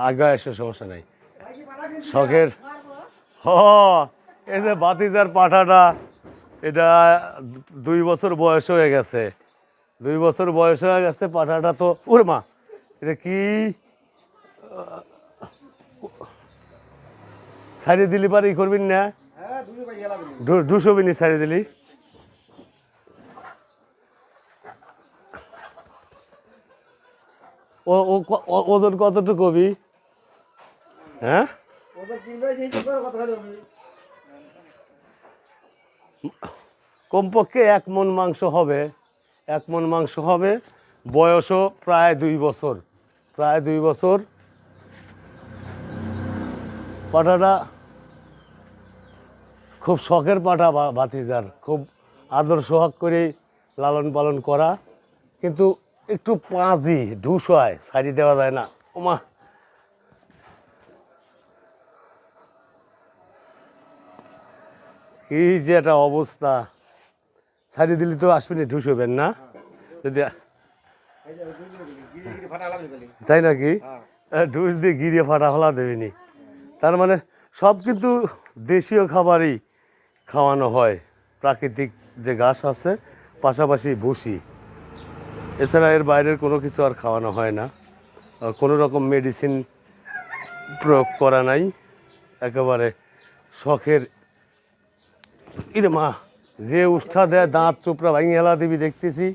আগে এসে সমস্যা নাই শখের এই যে ভাতিজার পাঠাটা এটা 2 বছর বয়স হয়ে গেছে 2 বছর বয়স হয়ে গেছে পাঠাটা তো ওর মা এটা কি সাইডে দিলি পারে ই করবিন না ডুসবিনি সাইডে দিলি ওজন কতটুকু কবি হ্যাঁ কমপক্ষে 1 মণ মাংস হবে 1 মণ মাংস হবে বয়সও প্রায় 2 বছর পাঠাটা খুব শখের পাঠা ভাতিজার খুব আদর সোহাগ করে লালন পালন করা কিন্তু একটু পাঁজি ঢুস হয় সাইডে দেওয়া যায় না ওমা এই যে একটা অবস্থা সাইডে দিলে তো আসবেনি ঢুস হবেন না যদি তাই নাকি ঢুস দিয়ে গিরিয়ে ফাটা ফেলা দেবেনি তার মানে সব কিন্তু দেশীয় খাবারই খাওয়ানো হয় প্রাকৃতিক যে ঘাস আছে পাশাপাশি ভুসি এছাড়া এর বাইরের কোনো কিছু আর খাওয়ানো হয় না কোনো রকম মেডিসিন প্রয়োগ করা নাই একেবারে শখের ইরে মা যে উষ্ঠা দেয় দাঁত চোপড়া ভাঙি হেলা দেবী দেখতেছি